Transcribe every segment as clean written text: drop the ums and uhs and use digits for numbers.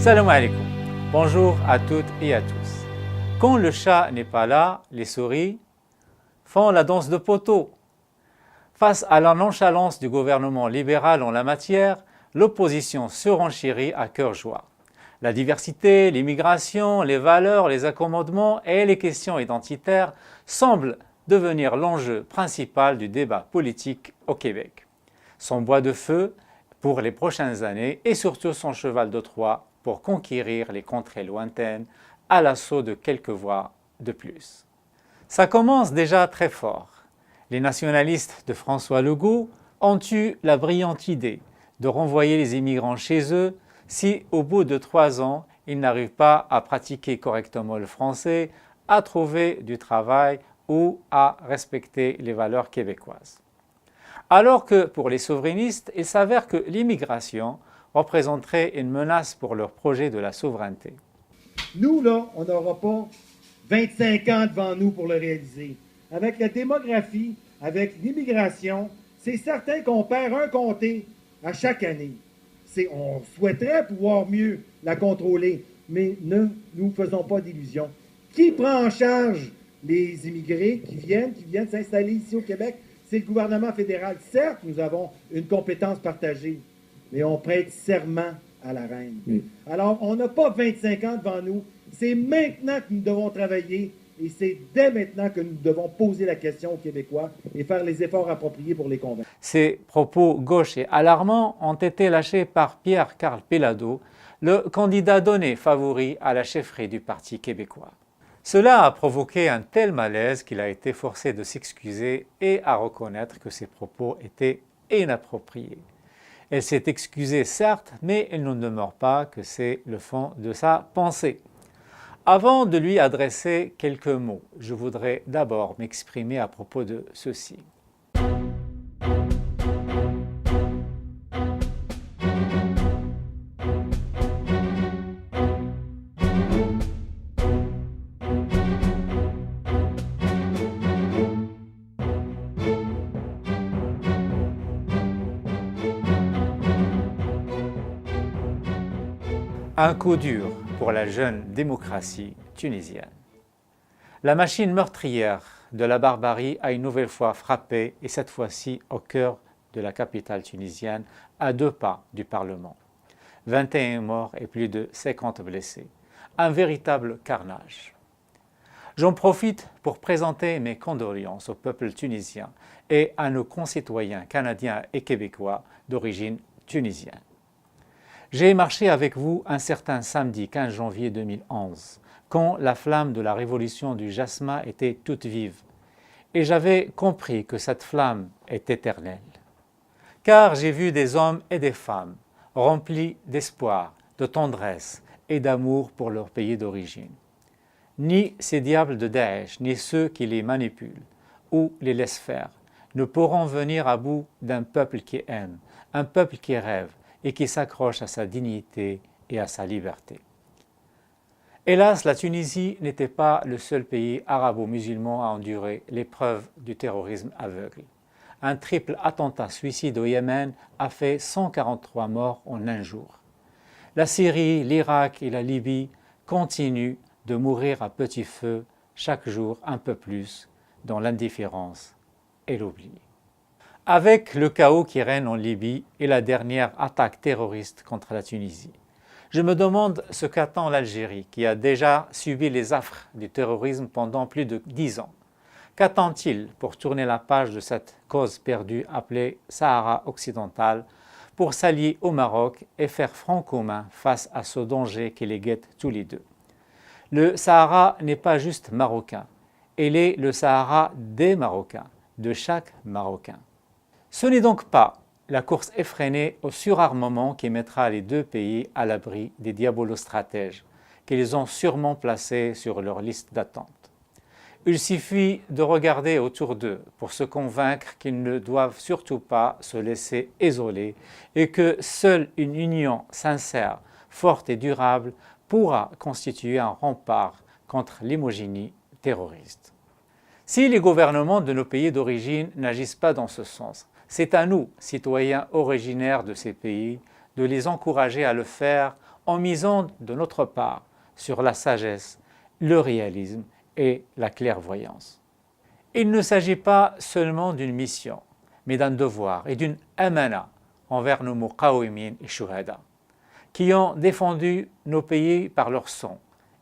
Salam alaikum. Bonjour à toutes et à tous. Quand le chat n'est pas là, les souris font la danse de poteau. Face à la nonchalance du gouvernement libéral en la matière, l'opposition surenchérit à cœur joie. La diversité, l'immigration, les valeurs, les accommodements et les questions identitaires semblent devenir l'enjeu principal du débat politique au Québec. Son bois de feu pour les prochaines années et surtout son cheval de Troie pour conquérir les contrées lointaines à l'assaut de quelques voix de plus. Ça commence déjà très fort. Les nationalistes de François Legault ont eu la brillante idée de renvoyer les immigrants chez eux si, au bout de 3 ans, ils n'arrivent pas à pratiquer correctement le français, à trouver du travail ou à respecter les valeurs québécoises. Alors que pour les souverainistes, il s'avère que l'immigration représenterait une menace pour leur projet de la souveraineté. Nous, là, on n'aura pas 25 ans devant nous pour le réaliser. Avec la démographie, avec l'immigration, c'est certain qu'on perd un comté à chaque année. On souhaiterait pouvoir mieux la contrôler, mais ne nous faisons pas d'illusions. Qui prend en charge les immigrés qui viennent s'installer ici au Québec? C'est le gouvernement fédéral. Certes, nous avons une compétence partagée, mais on prête serment à la reine. Oui. Alors, on n'a pas 25 ans devant nous. C'est maintenant que nous devons travailler et c'est dès maintenant que nous devons poser la question aux Québécois et faire les efforts appropriés pour les convaincre. Ces propos gauches et alarmants ont été lâchés par Pierre-Carl Péladeau, le candidat donné favori à la chefferie du Parti québécois. Cela a provoqué un tel malaise qu'il a été forcé de s'excuser et à reconnaître que ses propos étaient inappropriés. Elle s'est excusée certes, mais il n'en demeure pas que c'est le fond de sa pensée. Avant de lui adresser quelques mots, je voudrais d'abord m'exprimer à propos de ceci. Un coup dur pour la jeune démocratie tunisienne. La machine meurtrière de la barbarie a une nouvelle fois frappé, et cette fois-ci au cœur de la capitale tunisienne, à 2 pas du Parlement. 21 morts et plus de 50 blessés. Un véritable carnage. J'en profite pour présenter mes condoléances au peuple tunisien et à nos concitoyens canadiens et québécois d'origine tunisienne. J'ai marché avec vous un certain samedi 15 janvier 2011, quand la flamme de la révolution du jasmin était toute vive, et j'avais compris que cette flamme est éternelle. Car j'ai vu des hommes et des femmes remplis d'espoir, de tendresse et d'amour pour leur pays d'origine. Ni ces diables de Daesh, ni ceux qui les manipulent ou les laissent faire, ne pourront venir à bout d'un peuple qui aime, un peuple qui rêve, et qui s'accroche à sa dignité et à sa liberté. Hélas, la Tunisie n'était pas le seul pays arabo-musulman à endurer l'épreuve du terrorisme aveugle. Un triple attentat suicide au Yémen a fait 143 morts en un jour. La Syrie, l'Irak et la Libye continuent de mourir à petit feu chaque jour un peu plus dans l'indifférence et l'oubli. Avec le chaos qui règne en Libye et la dernière attaque terroriste contre la Tunisie, je me demande ce qu'attend l'Algérie, qui a déjà subi les affres du terrorisme pendant plus de 10 ans. Qu'attend-il pour tourner la page de cette cause perdue appelée Sahara occidental, pour s'allier au Maroc et faire front commun face à ce danger qui les guette tous les deux? Le Sahara n'est pas juste marocain, il est le Sahara des Marocains, de chaque Marocain. Ce n'est donc pas la course effrénée au surarmement qui mettra les deux pays à l'abri des diabolostratèges qu'ils ont sûrement placés sur leur liste d'attente. Il suffit de regarder autour d'eux pour se convaincre qu'ils ne doivent surtout pas se laisser isoler et que seule une union sincère, forte et durable pourra constituer un rempart contre l'homogénéité terroriste. Si les gouvernements de nos pays d'origine n'agissent pas dans ce sens, c'est à nous, citoyens originaires de ces pays, de les encourager à le faire en misant de notre part sur la sagesse, le réalisme et la clairvoyance. Il ne s'agit pas seulement d'une mission, mais d'un devoir et d'une amana envers nos muqawimin et shuhada, qui ont défendu nos pays par leur sang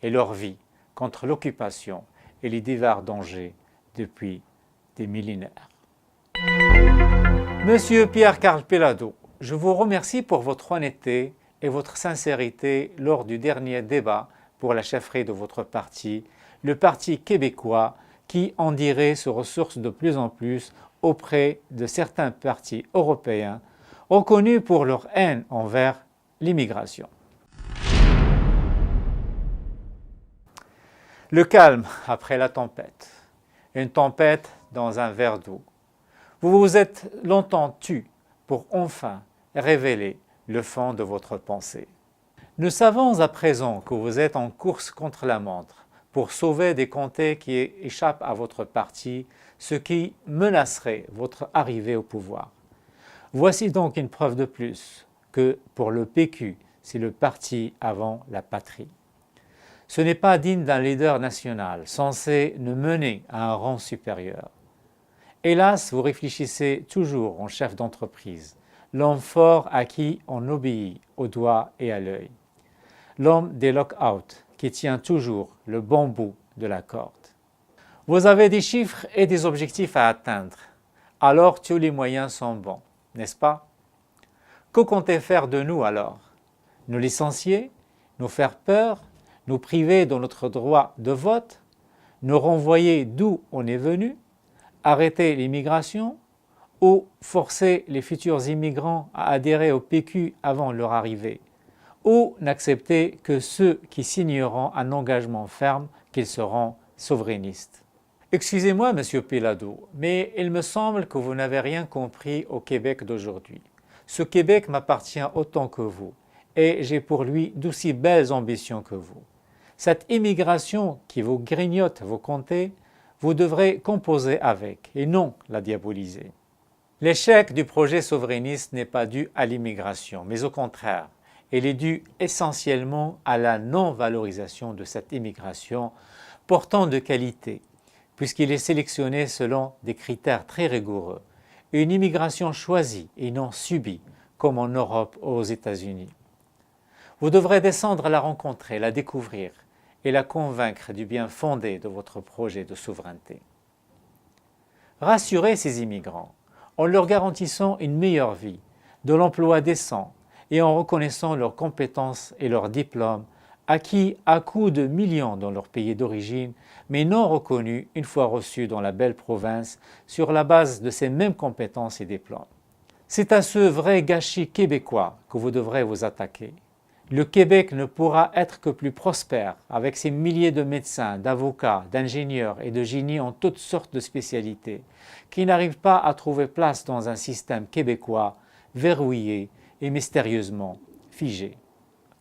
et leur vie contre l'occupation et les divers dangers depuis des millénaires. Monsieur Pierre-Carl Pelado, je vous remercie pour votre honnêteté et votre sincérité lors du dernier débat pour la chefferie de votre parti, le Parti québécois, qui, on dirait, se ressource de plus en plus auprès de certains partis européens reconnus pour leur haine envers l'immigration. Le calme après la tempête, une tempête dans un verre d'eau. Vous vous êtes longtemps tu pour enfin révéler le fond de votre pensée. Nous savons à présent que vous êtes en course contre la montre pour sauver des comtés qui échappent à votre parti, ce qui menacerait votre arrivée au pouvoir. Voici donc une preuve de plus que pour le PQ, c'est le parti avant la patrie. Ce n'est pas digne d'un leader national censé nous mener à un rang supérieur. Hélas, vous réfléchissez toujours en chef d'entreprise, l'homme fort à qui on obéit au doigt et à l'œil, l'homme des lock-out qui tient toujours le bon bout de la corde. Vous avez des chiffres et des objectifs à atteindre, alors tous les moyens sont bons, n'est-ce pas? Que comptez faire de nous alors? Nous licencier? Nous faire peur? Nous priver de notre droit de vote? Nous renvoyer d'où on est venu? Arrêter l'immigration? Ou forcer les futurs immigrants à adhérer au PQ avant leur arrivée? Ou n'accepter que ceux qui signeront un engagement ferme qu'ils seront souverainistes? Excusez-moi, Monsieur Pelado, mais il me semble que vous n'avez rien compris au Québec d'aujourd'hui. Ce Québec m'appartient autant que vous, et j'ai pour lui d'aussi belles ambitions que vous. Cette immigration qui vous grignote vos comtés, vous devrez composer avec, et non la diaboliser. L'échec du projet souverainiste n'est pas dû à l'immigration, mais au contraire, il est dû essentiellement à la non-valorisation de cette immigration portant de qualité, puisqu'il est sélectionné selon des critères très rigoureux, une immigration choisie et non subie, comme en Europe ou aux États-Unis. Vous devrez descendre à la rencontrer, la découvrir et la convaincre du bien fondé de votre projet de souveraineté. Rassurez ces immigrants en leur garantissant une meilleure vie, de l'emploi décent et en reconnaissant leurs compétences et leurs diplômes acquis à coups de millions dans leur pays d'origine, mais non reconnus une fois reçus dans la belle province sur la base de ces mêmes compétences et diplômes. C'est à ce vrai gâchis québécois que vous devrez vous attaquer. Le Québec ne pourra être que plus prospère avec ses milliers de médecins, d'avocats, d'ingénieurs et de génies en toutes sortes de spécialités qui n'arrivent pas à trouver place dans un système québécois verrouillé et mystérieusement figé.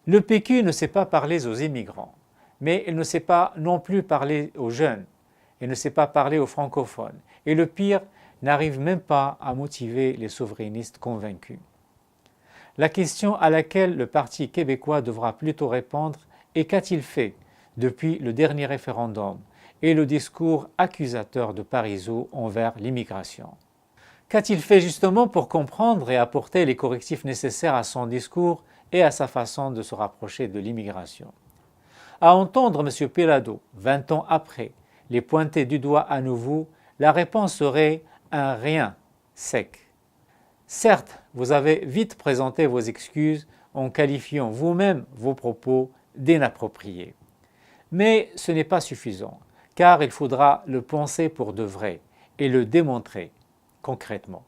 Le PQ ne sait pas parler aux immigrants, mais il ne sait pas non plus parler aux jeunes, il ne sait pas parler aux francophones, et le pire, n'arrive même pas à motiver les souverainistes convaincus. La question à laquelle le Parti québécois devra plutôt répondre est qu'a-t-il fait depuis le dernier référendum et le discours accusateur de Parizeau envers l'immigration? Qu'a-t-il fait justement pour comprendre et apporter les correctifs nécessaires à son discours et à sa façon de se rapprocher de l'immigration? À entendre M. Pelado, 20 ans après, les pointer du doigt à nouveau, la réponse serait un rien sec. Certes, vous avez vite présenté vos excuses en qualifiant vous-même vos propos d'inappropriés. Mais ce n'est pas suffisant, car il faudra le penser pour de vrai et le démontrer concrètement.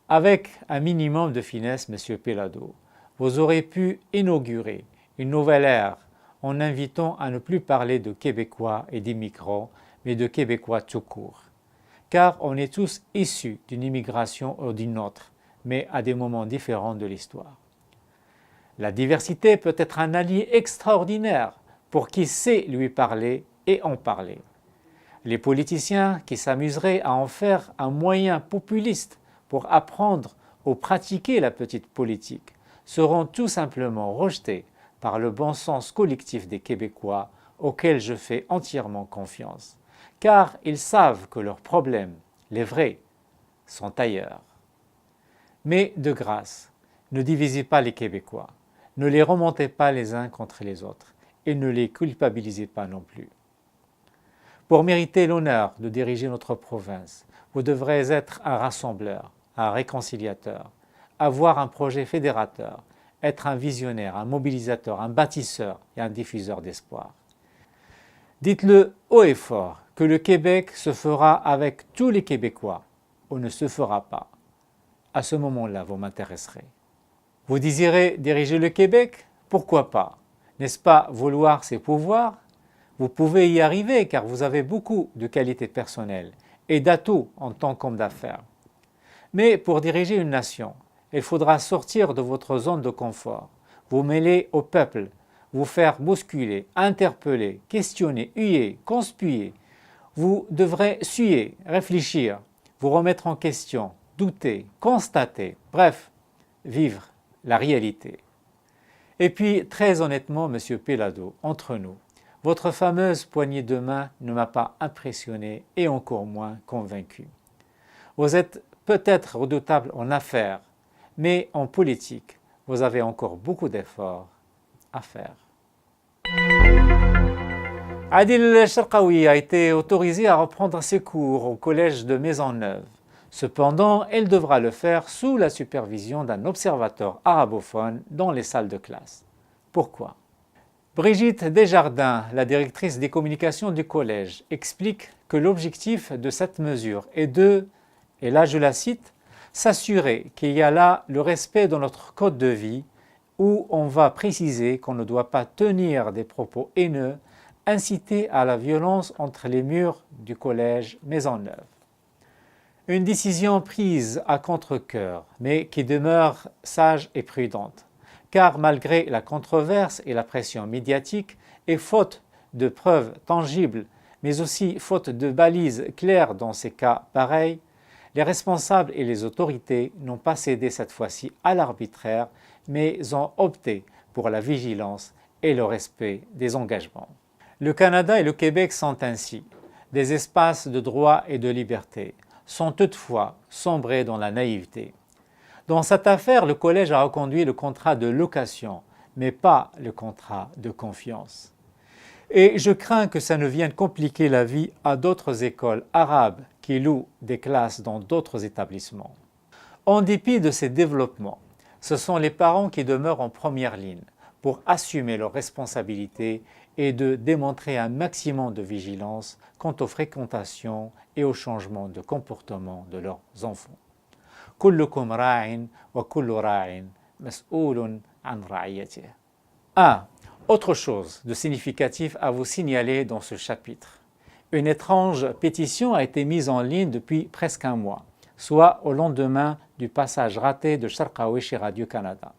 Avec un minimum de finesse, M. Pelado, vous aurez pu inaugurer une nouvelle ère en invitant à ne plus parler de Québécois et d'immigrants, mais de Québécois tout court. Car on est tous issus d'une immigration ou d'une autre, mais à des moments différents de l'histoire. La diversité peut être un allié extraordinaire pour qui sait lui parler et en parler. Les politiciens qui s'amuseraient à en faire un moyen populiste pour apprendre ou pratiquer la petite politique seront tout simplement rejetés par le bon sens collectif des Québécois auxquels je fais entièrement confiance, car ils savent que leurs problèmes, les vrais, sont ailleurs. Mais de grâce, ne divisez pas les Québécois, ne les remontez pas les uns contre les autres et ne les culpabilisez pas non plus. Pour mériter l'honneur de diriger notre province, vous devrez être un rassembleur, un réconciliateur, avoir un projet fédérateur, être un visionnaire, un mobilisateur, un bâtisseur et un diffuseur d'espoir. Dites-le haut et fort que le Québec se fera avec tous les Québécois ou ne se fera pas. À ce moment-là, vous m'intéresserez. Vous désirez diriger le Québec? Pourquoi pas? N'est-ce pas vouloir ses pouvoirs? Vous pouvez y arriver car vous avez beaucoup de qualités personnelles et d'atouts en tant qu'homme d'affaires. Mais pour diriger une nation, il faudra sortir de votre zone de confort, vous mêler au peuple, vous faire bousculer, interpeller, questionner, huer, conspuer. Vous devrez suer, réfléchir, vous remettre en question, douter, constater, bref, vivre la réalité. Et puis, très honnêtement, Monsieur Pelado, entre nous, votre fameuse poignée de main ne m'a pas impressionné et encore moins convaincu. Vous êtes peut-être redoutable en affaires, mais en politique, vous avez encore beaucoup d'efforts à faire. Adil Sharqawi a été autorisé à reprendre ses cours au collège de Maisonneuve. Cependant, elle devra le faire sous la supervision d'un observateur arabophone dans les salles de classe. Pourquoi? Brigitte Desjardins, la directrice des communications du collège, explique que l'objectif de cette mesure est de, et là je la cite, s'assurer qu'il y a là le respect de notre code de vie où on va préciser qu'on ne doit pas tenir des propos haineux, inciter à la violence entre les murs du collège Maisonneuve. Une décision prise à contre-cœur, mais qui demeure sage et prudente, car malgré la controverse et la pression médiatique, et faute de preuves tangibles, mais aussi faute de balises claires dans ces cas pareils, les responsables et les autorités n'ont pas cédé cette fois-ci à l'arbitraire, mais ont opté pour la vigilance et le respect des engagements. Le Canada et le Québec sont ainsi des espaces de droit et de liberté, sont toutefois sombrés dans la naïveté. Dans cette affaire, le collège a reconduit le contrat de location, mais pas le contrat de confiance. Et je crains que ça ne vienne compliquer la vie à d'autres écoles arabes qui louent des classes dans d'autres établissements. En dépit de ces développements, ce sont les parents qui demeurent en première ligne pour assumer leurs responsabilités et de démontrer un maximum de vigilance quant aux fréquentations et aux changements de comportement de leurs enfants. كلكم راع وكل راع مسؤول عن رعيته. Autre chose de significatif à vous signaler dans ce chapitre. Une étrange pétition a été mise en ligne depuis presque un mois, soit au lendemain du passage raté de Sharqawi chez Radio-Canada.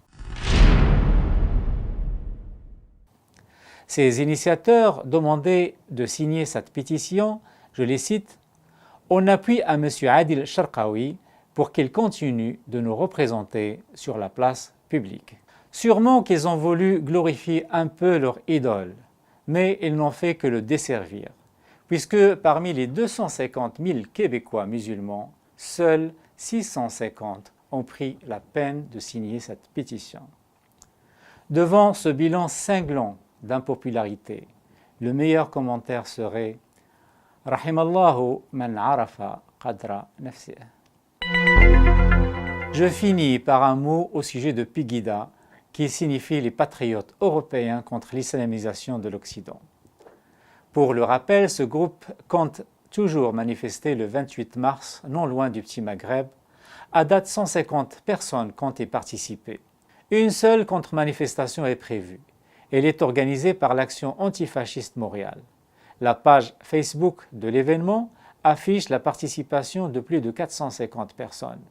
Ces initiateurs demandaient de signer cette pétition, je les cite, « en appui à M. Adil Sharqawi pour qu'il continue de nous représenter sur la place publique. » Sûrement qu'ils ont voulu glorifier un peu leur idole, mais ils n'ont fait que le desservir, puisque parmi les 250 000 Québécois musulmans, seuls 650 ont pris la peine de signer cette pétition. Devant ce bilan cinglant d'impopularité, le meilleur commentaire serait « Rahimallahu man arafa qadra nafsih ». Je finis par un mot au sujet de Pegida, qui signifie les patriotes européens contre l'islamisation de l'Occident. Pour le rappel, ce groupe compte toujours manifester le 28 mars, non loin du Petit Maghreb. À date, 150 personnes comptent y participer. Une seule contre-manifestation est prévue. Elle est organisée par l'Action antifasciste Montréal. La page Facebook de l'événement affiche la participation de plus de 450 personnes.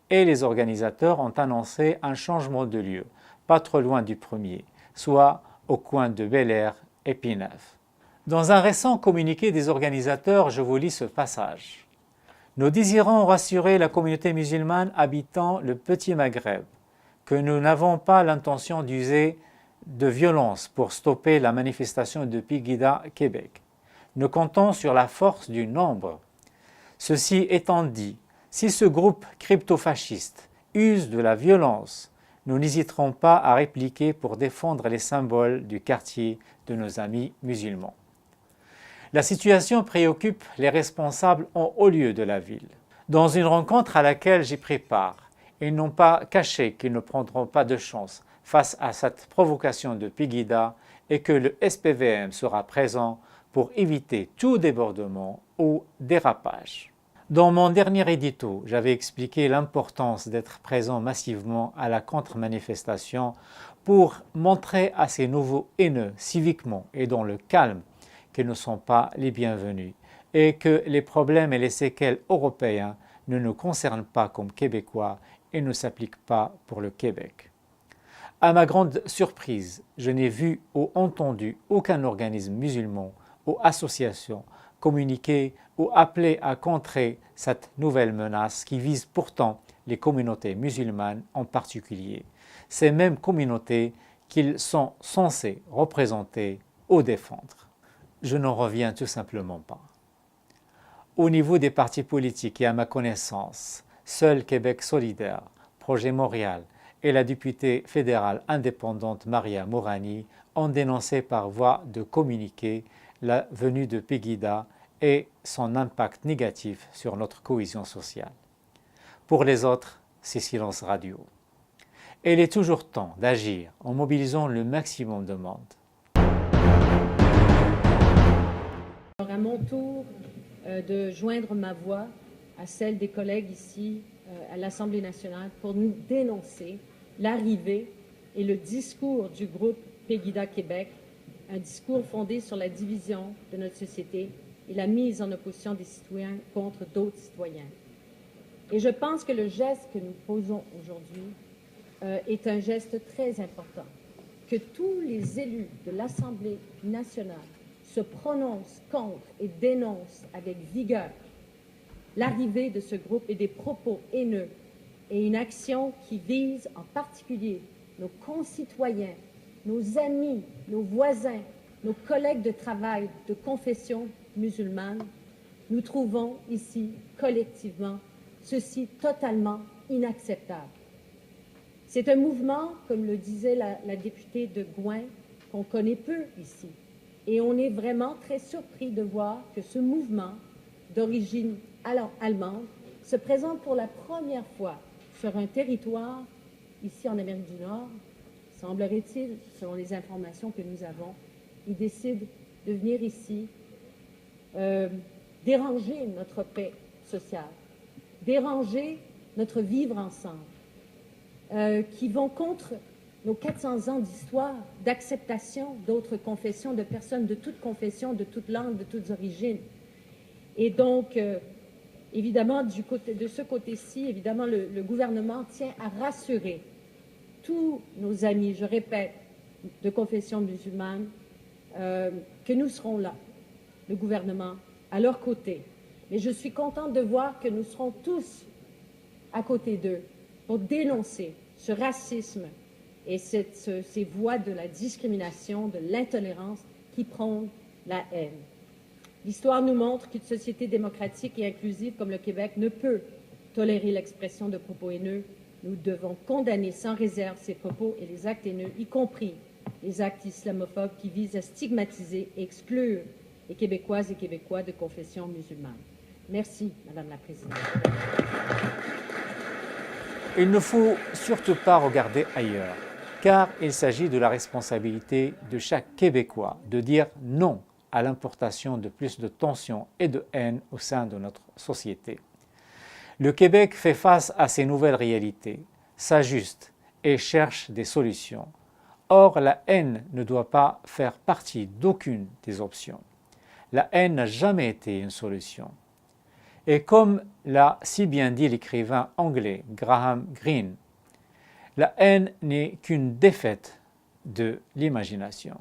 Et les organisateurs ont annoncé un changement de lieu, pas trop loin du premier, soit au coin de Bel-Air et Pinneuf. Dans un récent communiqué des organisateurs, je vous lis ce passage. Nous désirons rassurer la communauté musulmane habitant le Petit Maghreb que nous n'avons pas l'intention d'user de violence pour stopper la manifestation de Pegida Québec. Nous comptons sur la force du nombre. Ceci étant dit, si ce groupe crypto-fasciste use de la violence, nous n'hésiterons pas à répliquer pour défendre les symboles du quartier de nos amis musulmans. La situation préoccupe les responsables en haut lieu de la ville. Dans une rencontre à laquelle j'ai pris part, ils n'ont pas caché qu'ils ne prendront pas de chance face à cette provocation de Pegida et que le SPVM sera présent pour éviter tout débordement ou dérapage. Dans mon dernier édito, j'avais expliqué l'importance d'être présent massivement à la contre-manifestation pour montrer à ces nouveaux haineux civiquement et dans le calme qu'ils ne sont pas les bienvenus et que les problèmes et les séquelles européens ne nous concernent pas comme Québécois et ne s'appliquent pas pour le Québec. À ma grande surprise, je n'ai vu ou entendu aucun organisme musulman ou association communiquer ou appeler à contrer cette nouvelle menace qui vise pourtant les communautés musulmanes en particulier, ces mêmes communautés qu'ils sont censés représenter ou défendre. Je n'en reviens tout simplement pas. Au niveau des partis politiques et à ma connaissance, seul Québec solidaire, Projet Montréal et la députée fédérale indépendante Maria Mourani ont dénoncé par voie de communiqué la venue de Pegida et son impact négatif sur notre cohésion sociale. Pour les autres, c'est silence radio. Et il est toujours temps d'agir en mobilisant le maximum de monde. Alors à mon tour de joindre ma voix à celle des collègues ici à l'Assemblée nationale pour nous dénoncer l'arrivée et le discours du groupe Pegida Québec, un discours fondé sur la division de notre société et la mise en opposition des citoyens contre d'autres citoyens. Et je pense que le geste que nous posons aujourd'hui est un geste très important, que tous les élus de l'Assemblée nationale se prononcent contre et dénoncent avec vigueur l'arrivée de ce groupe et des propos haineux et une action qui vise en particulier nos concitoyens, nos amis, nos voisins, nos collègues de travail de confession musulmane. Nous trouvons ici collectivement ceci totalement inacceptable. C'est un mouvement, comme le disait la députée de Gouin, qu'on connaît peu ici. Et on est vraiment très surpris de voir que ce mouvement d'origine allemande se présente pour la première fois sur un territoire ici en Amérique du Nord. Semblerait-il, selon les informations que nous avons, ils décident de venir ici déranger notre paix sociale, déranger notre vivre ensemble, qui vont contre nos 400 ans d'histoire, d'acceptation d'autres confessions, de personnes de toutes confessions, de toutes langues, de toutes origines. Et donc, évidemment, de ce côté-ci, évidemment, le gouvernement tient à rassurer tous nos amis, je répète, de confession musulmane, que nous serons là, le gouvernement, à leur côté. Mais je suis contente de voir que nous serons tous à côté d'eux pour dénoncer ce racisme et ces voies de la discrimination, de l'intolérance qui prônent la haine. L'histoire nous montre qu'une société démocratique et inclusive comme le Québec ne peut tolérer l'expression de propos haineux. Nous devons condamner sans réserve ces propos et les actes haineux, y compris les actes islamophobes qui visent à stigmatiser et exclure les Québécoises et Québécois de confession musulmane. Merci, Madame la Présidente. Il ne faut surtout pas regarder ailleurs, car il s'agit de la responsabilité de chaque Québécois de dire non à l'importation de plus de tensions et de haine au sein de notre société. Le Québec fait face à ces nouvelles réalités, s'ajuste et cherche des solutions. Or, la haine ne doit pas faire partie d'aucune des options. La haine n'a jamais été une solution. Et comme l'a si bien dit l'écrivain anglais Graham Greene, la haine n'est qu'une défaite de l'imagination.